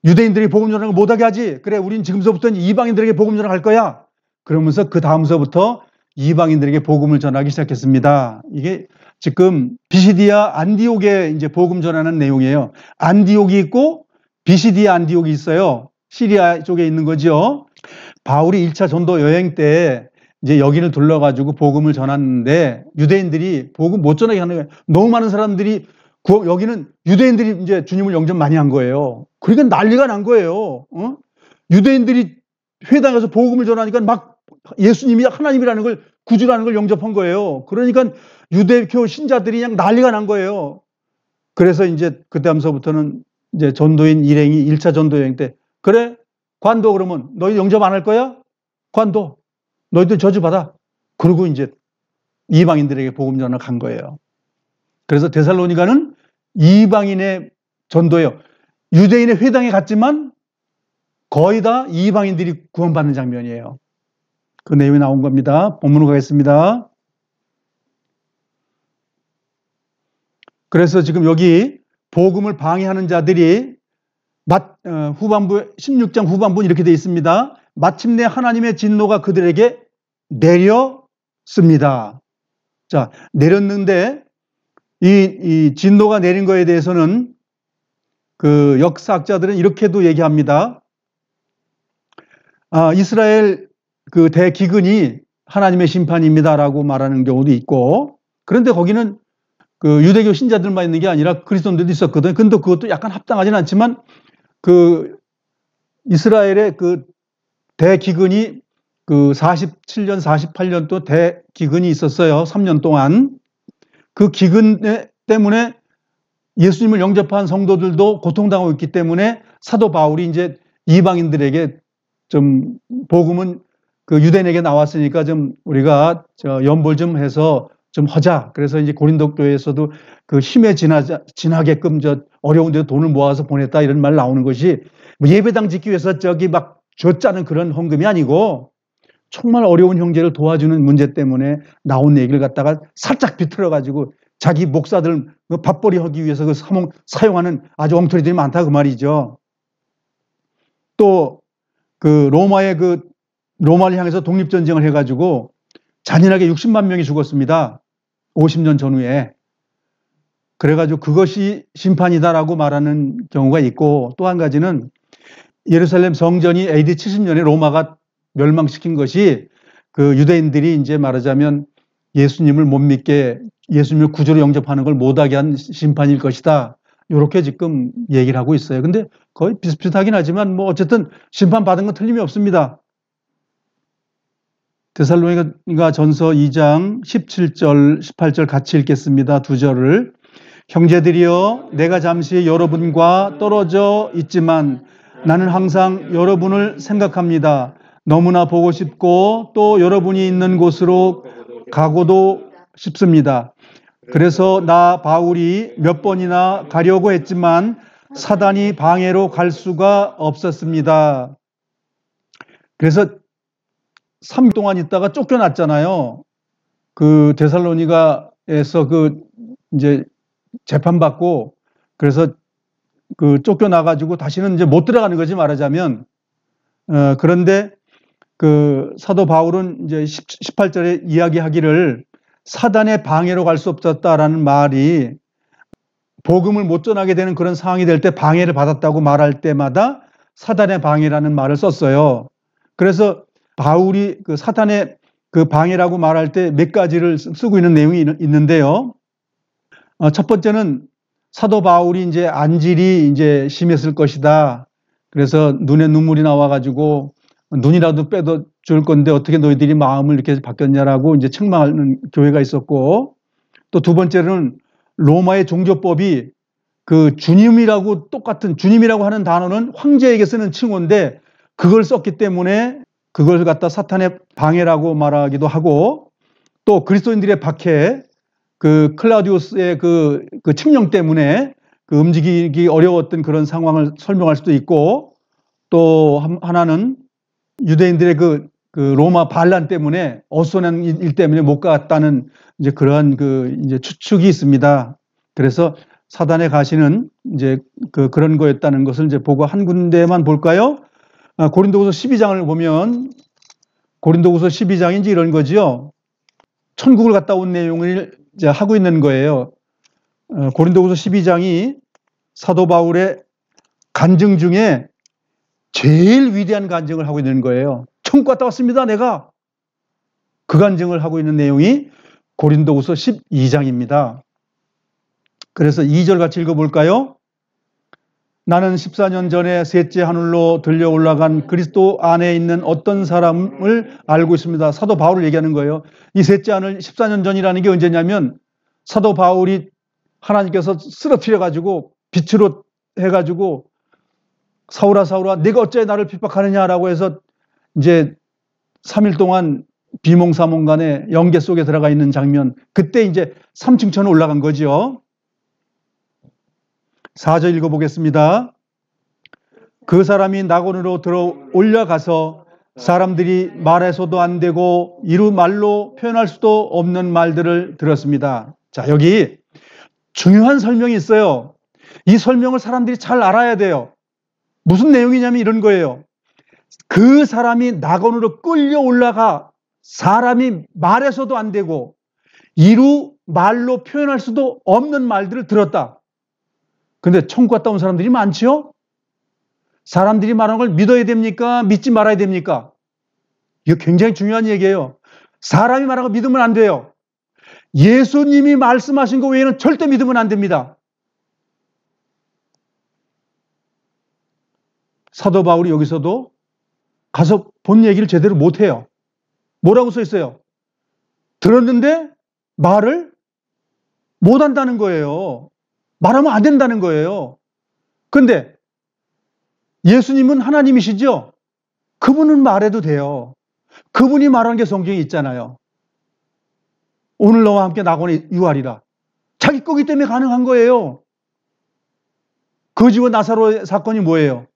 Speaker 1: 유대인들이 복음 전하는 걸 못하게 하지. 그래 우린 지금서부터는 이방인들에게 복음 전할 거야. 그러면서 그 다음서부터 이방인들에게 복음을 전하기 시작했습니다. 이게 지금 비시디아 안디옥에 이제 복음 전하는 내용이에요. 안디옥이 있고 비시디아 안디옥이 있어요. 시리아 쪽에 있는 거죠. 바울이 1차 전도 여행 때 이제 여기를 둘러가지고 복음을 전하는데 유대인들이 복음 못 전하게 하는 거예요. 너무 많은 사람들이 여기는 유대인들이 이제 주님을 영접 많이 한 거예요. 그러니까 난리가 난 거예요. 유대인들이 회당에서 복음을 전하니까 막 예수님이 하나님이라는 걸 구주라는 걸 영접한 거예요. 그러니까 유대교 신자들이 그냥 난리가 난 거예요. 그래서 이제 그다음서부터는 이제 전도인 일행이 1차 전도 여행 때 그래 관도 그러면 너희 영접 안 할 거야? 관도 너희들 저주받아. 그러고 이제 이방인들에게 복음 전을 간 거예요. 그래서 데살로니가는 이방인의 전도예요. 유대인의 회당에 갔지만 거의 다 이방인들이 구원받는 장면이에요. 그 내용이 나온 겁니다. 본문으로 가겠습니다. 그래서 지금 여기 복음을 방해하는 자들이 후반부 16장 후반부 이렇게 되어 있습니다. 마침내 하나님의 진노가 그들에게 내렸습니다. 자, 내렸는데 이 진노가 내린 거에 대해서는 그 역사학자들은 이렇게도 얘기합니다. 이스라엘 그 대기근이 하나님의 심판입니다라고 말하는 경우도 있고, 그런데 거기는 그 유대교 신자들만 있는 게 아니라 그리스도인들도 있었거든. 근데 그것도 약간 합당하지는 않지만 그 이스라엘의 그 대기근이 그 47년, 48년 또 대기근이 있었어요. 3년 동안. 그 기근 때문에 예수님을 영접한 성도들도 고통당하고 있기 때문에 사도 바울이 이제 이방인들에게 좀 복음은 그 유대인에게 나왔으니까 좀 우리가 연볼 좀 해서 좀 하자. 그래서 이제 고린도 교회에서도 그 힘에 지나게끔 어려운 데 돈을 모아서 보냈다 이런 말 나오는 것이 뭐 예배당 짓기 위해서 저기 막 줬자는 그런 헌금이 아니고 정말 어려운 형제를 도와주는 문제 때문에 나온 얘기를 갖다가 살짝 비틀어 가지고 자기 목사들 밥벌이 하기 위해서 그 사용하는 아주 엉터리들이 많다 그 말이죠. 또 그 로마를 향해서 독립전쟁을 해가지고 잔인하게 60만 명이 죽었습니다. 50년 전후에. 그래가지고 그것이 심판이다라고 말하는 경우가 있고, 또 한 가지는 예루살렘 성전이 AD 70년에 로마가 멸망시킨 것이 그 유대인들이 이제 말하자면 예수님을 못 믿게 예수님을 구주로 영접하는 걸 못하게 한 심판일 것이다. 이렇게 지금 얘기를 하고 있어요. 근데 거의 비슷비슷하긴 하지만 뭐 어쨌든 심판받은 건 틀림이 없습니다. 데살로니가 전서 2장 17절, 18절 같이 읽겠습니다. 두 절을. 형제들이여, 내가 잠시 여러분과 떨어져 있지만 나는 항상 여러분을 생각합니다. 너무나 보고 싶고 또 여러분이 있는 곳으로 가고도 싶습니다. 그래서 나 바울이 몇 번이나 가려고 했지만 사단이 방해로 갈 수가 없었습니다. 그래서 3일 동안 있다가 쫓겨났잖아요. 그 데살로니가에서 그 이제 재판받고 그래서 그 쫓겨나가지고 다시는 이제 못 들어가는 거지 말하자면. 그런데 그 사도 바울은 이제 18절에 이야기하기를 사단의 방해로 갈 수 없었다라는 말이 복음을 못 전하게 되는 그런 상황이 될 때 방해를 받았다고 말할 때마다 사단의 방해라는 말을 썼어요. 그래서 바울이 그 사탄의 그 방해라고 말할 때 몇 가지를 쓰고 있는 내용이 있는데요. 첫 번째는 사도 바울이 이제 안질이 이제 심했을 것이다. 그래서 눈에 눈물이 나와가지고 눈이라도 빼도 줄 건데 어떻게 너희들이 마음을 이렇게 바뀌었냐라고 이제 책망하는 교회가 있었고, 또 두 번째는 로마의 종교법이 그 주님이라고 똑같은 주님이라고 하는 단어는 황제에게 쓰는 칭호인데 그걸 썼기 때문에 그걸 갖다 사탄의 방해라고 말하기도 하고, 또 그리스도인들의 박해, 그 클라우디우스의 그 칙령 때문에 그 움직이기 어려웠던 그런 상황을 설명할 수도 있고, 또 하나는 유대인들의 그 로마 반란 때문에 어수선한 일 때문에 못 갔다는 이제 그러한 그 이제 추측이 있습니다. 그래서 사단의 가시는 이제 그런 거였다는 것을 이제 보고 한 군데만 볼까요? 고린도후서 12장을 보면 고린도후서 12장인지 이런 거지요. 천국을 갔다 온 내용을 이제 하고 있는 거예요. 고린도후서 12장이 사도 바울의 간증 중에 제일 위대한 간증을 하고 있는 거예요. 천국 갔다 왔습니다, 내가. 그 간증을 하고 있는 내용이 고린도후서 12장입니다. 그래서 2절 같이 읽어볼까요? 나는 14년 전에 셋째 하늘로 들려 올라간 그리스도 안에 있는 어떤 사람을 알고 있습니다. 사도 바울을 얘기하는 거예요. 이 셋째 하늘 14년 전이라는 게 언제냐면 사도 바울이 하나님께서 쓰러뜨려가지고 빛으로 해가지고 사울아 사울아 네가 어째 나를 핍박하느냐라고 해서 이제 3일 동안 비몽사몽간에 영계 속에 들어가 있는 장면, 그때 이제 3층천에 올라간 거죠. 4절 읽어보겠습니다. 그 사람이 낙원으로 들어 올라가서 사람들이 말해서도 안 되고 이루 말로 표현할 수도 없는 말들을 들었습니다. 자, 여기 중요한 설명이 있어요. 이 설명을 사람들이 잘 알아야 돼요. 무슨 내용이냐면 이런 거예요. 그 사람이 낙원으로 끌려 올라가 사람이 말해서도 안 되고 이루 말로 표현할 수도 없는 말들을 들었다. 근데 천국 갔다 온 사람들이 많지요? 사람들이 말하는 걸 믿어야 됩니까? 믿지 말아야 됩니까? 이거 굉장히 중요한 얘기예요. 사람이 말하는 거 믿으면 안 돼요. 예수님이 말씀하신 거 외에는 절대 믿으면 안 됩니다. 사도 바울이 여기서도 가서 본 얘기를 제대로 못해요. 뭐라고 써 있어요? 들었는데 말을 못한다는 거예요. 말하면 안 된다는 거예요. 근데 예수님은 하나님이시죠? 그분은 말해도 돼요. 그분이 말하는 게 성경에 있잖아요. 오늘 너와 함께 낙원에 유하리라. 자기 거기 때문에 가능한 거예요. 거지와 나사로의 사건이 뭐예요?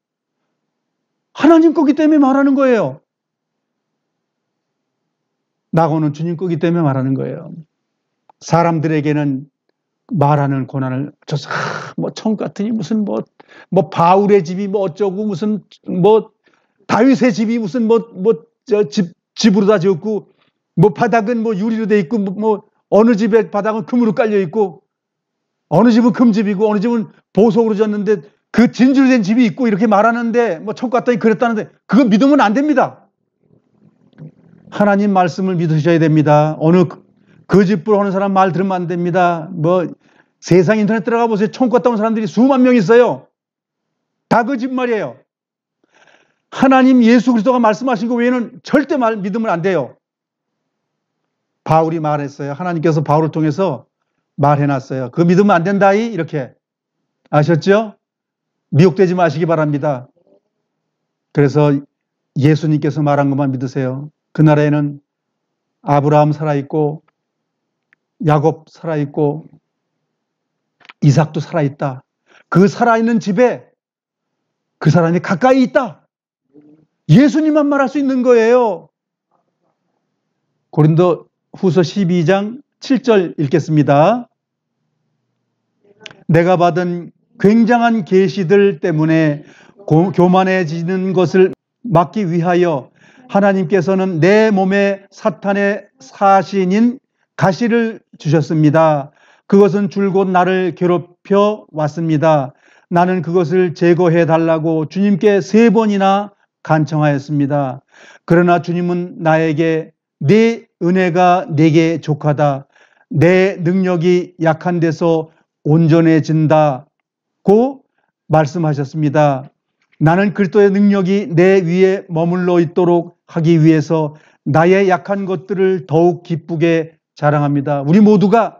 Speaker 1: 하나님 거기 때문에 말하는 거예요. 낙원은 주님 거기 때문에 말하는 거예요. 사람들에게는 말하는 고난을 줘서 뭐 천국 같으니 무슨 뭐 바울의 집이 뭐 어쩌고 무슨 뭐 다윗의 집이 무슨 집으로 다 지었고 뭐 바닥은 뭐 유리로 돼 있고 뭐 어느 집의 바닥은 금으로 깔려 있고 어느 집은 금집이고 어느 집은 보석으로 졌는데 그 진주된 집이 있고 이렇게 말하는데 뭐 천국 갔더니 그랬다는데 그거 믿으면 안 됩니다. 하나님 말씀을 믿으셔야 됩니다. 어느 그 집부로 하는 사람 말 들으면 안 됩니다. 뭐 세상 인터넷 들어가 보세요. 천국 갔다 온 사람들이 수만 명 있어요. 다 그 집 말이에요. 하나님 예수 그리스도가 말씀하신 거 외에는 절대 믿으면 안 돼요. 바울이 말했어요. 하나님께서 바울을 통해서 말해놨어요. 그거 믿으면 안 된다이 이렇게. 아셨죠? 미혹되지 마시기 바랍니다. 그래서 예수님께서 말한 것만 믿으세요. 그 나라에는 아브라함 살아있고 야곱 살아있고 이삭도 살아있다. 그 살아있는 집에 그 사람이 가까이 있다. 예수님만 말할 수 있는 거예요. 고린도 후서 12장 7절 읽겠습니다. 내가 받은 굉장한 계시들 때문에 교만해지는 것을 막기 위하여 하나님께서는 내 몸에 사탄의 사신인 가시를 주셨습니다. 그것은 줄곧 나를 괴롭혀 왔습니다. 나는 그것을 제거해 달라고 주님께 3번이나 간청하였습니다. 그러나 주님은 나에게 네 은혜가 내게 족하다. 내 능력이 약한 데서 온전해진다고 말씀하셨습니다. 나는 그리스도의 능력이 내 위에 머물러 있도록 하기 위해서 나의 약한 것들을 더욱 기쁘게 자랑합니다. 우리 모두가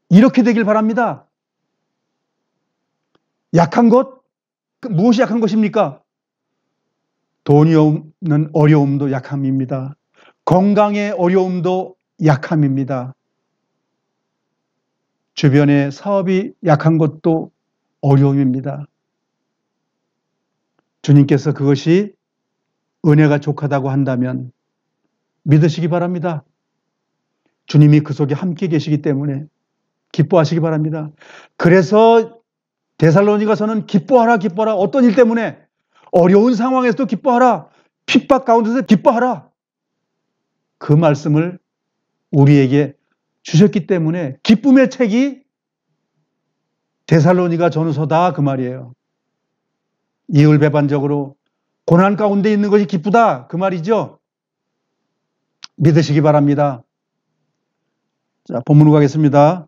Speaker 1: 이렇게 되길 바랍니다. 약한 것? 무엇이 약한 것입니까? 돈이 없는 어려움도 약함입니다. 건강의 어려움도 약함입니다. 주변의 사업이 약한 것도 어려움입니다. 주님께서 그것이 은혜가 족하다고 한다면 믿으시기 바랍니다. 주님이 그 속에 함께 계시기 때문에 기뻐하시기 바랍니다. 그래서 데살로니가서는 기뻐하라 기뻐하라. 어떤 일 때문에? 어려운 상황에서도 기뻐하라. 핍박 가운데서 기뻐하라. 그 말씀을 우리에게 주셨기 때문에 기쁨의 책이 데살로니가 전후서다 그 말이에요. 이율배반적으로 고난 가운데 있는 것이 기쁘다 그 말이죠. 믿으시기 바랍니다. 자, 본문으로 가겠습니다.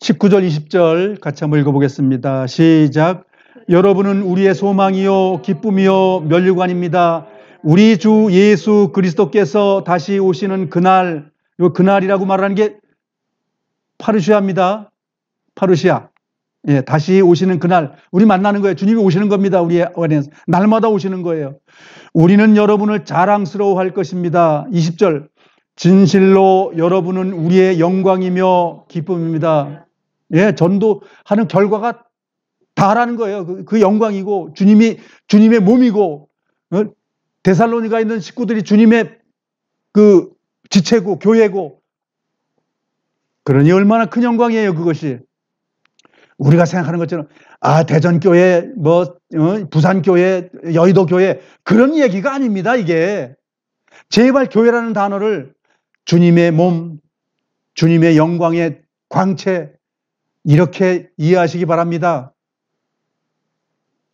Speaker 1: (19절) (20절) 같이 한번 읽어보겠습니다. 시작. 여러분은 우리의 소망이요 기쁨이요 면류관입니다. 우리 주 예수 그리스도께서 다시 오시는 그날, 요 그날이라고 말하는 게 파르시아입니다. 파르시아. 예, 다시 오시는 그날, 우리 만나는 거예요. 주님이 오시는 겁니다. 우리 안에서 날마다 오시는 거예요. 우리는 여러분을 자랑스러워할 것입니다. 20절. 진실로 여러분은 우리의 영광이며 기쁨입니다. 예, 전도하는 결과가 다라는 거예요. 그 영광이고 주님의 몸이고 데살로니가 있는 식구들이 주님의 그 지체고 교회고, 그러니 얼마나 큰 영광이에요. 그것이 우리가 생각하는 것처럼 대전교회 부산교회 여의도교회 그런 얘기가 아닙니다. 이게 제발 교회라는 단어를 주님의 몸, 주님의 영광의 광채 이렇게 이해하시기 바랍니다.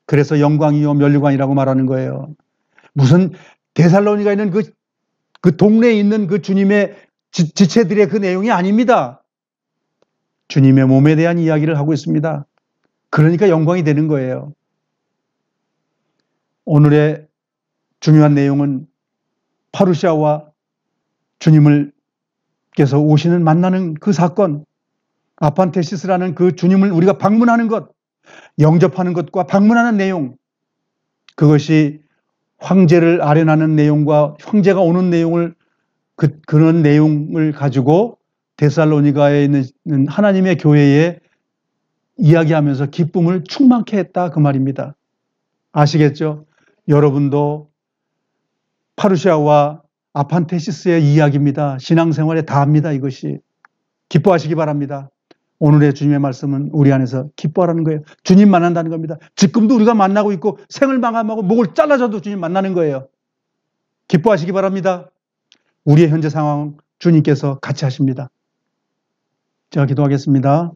Speaker 1: 그래서 영광이요 면류관이라고 말하는 거예요. 무슨 데살로니가 있는 그 동네에 있는 그 주님의 지체들의 그 내용이 아닙니다. 주님의 몸에 대한 이야기를 하고 있습니다. 그러니까 영광이 되는 거예요. 오늘의 중요한 내용은 파루시아와 주님을께서 오시는 만나는 그 사건, 아판테시스라는 그 주님을 우리가 방문하는 것, 영접하는 것과 방문하는 내용, 그것이 황제를 아련하는 내용과 황제가 오는 내용을 그런 내용을 가지고 데살로니가에 있는 하나님의 교회에 이야기하면서 기쁨을 충만케 했다 그 말입니다. 아시겠죠? 여러분도 파루시아와 아판테시스의 이야기입니다. 신앙생활에 다합니다. 이것이. 기뻐하시기 바랍니다. 오늘의 주님의 말씀은 우리 안에서 기뻐하라는 거예요. 주님 만난다는 겁니다. 지금도 우리가 만나고 있고 생을 마감하고 목을 잘라줘도 주님 만나는 거예요. 기뻐하시기 바랍니다. 우리의 현재 상황 주님께서 같이 하십니다. 제가 기도하겠습니다.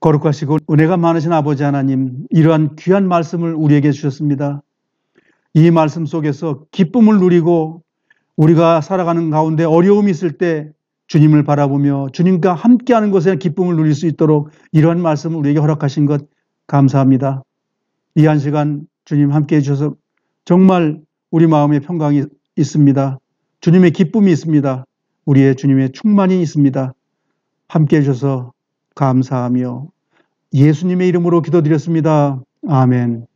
Speaker 1: 거룩하시고 은혜가 많으신 아버지 하나님, 이러한 귀한 말씀을 우리에게 주셨습니다. 이 말씀 속에서 기쁨을 누리고 우리가 살아가는 가운데 어려움이 있을 때 주님을 바라보며 주님과 함께하는 것에 기쁨을 누릴 수 있도록 이러한 말씀을 우리에게 허락하신 것 감사합니다. 이 한 시간 주님 함께해 주셔서 정말 우리 마음에 평강이 있습니다. 주님의 기쁨이 있습니다. 우리의 주님의 충만이 있습니다. 함께해 주셔서 감사하며 예수님의 이름으로 기도드렸습니다. 아멘.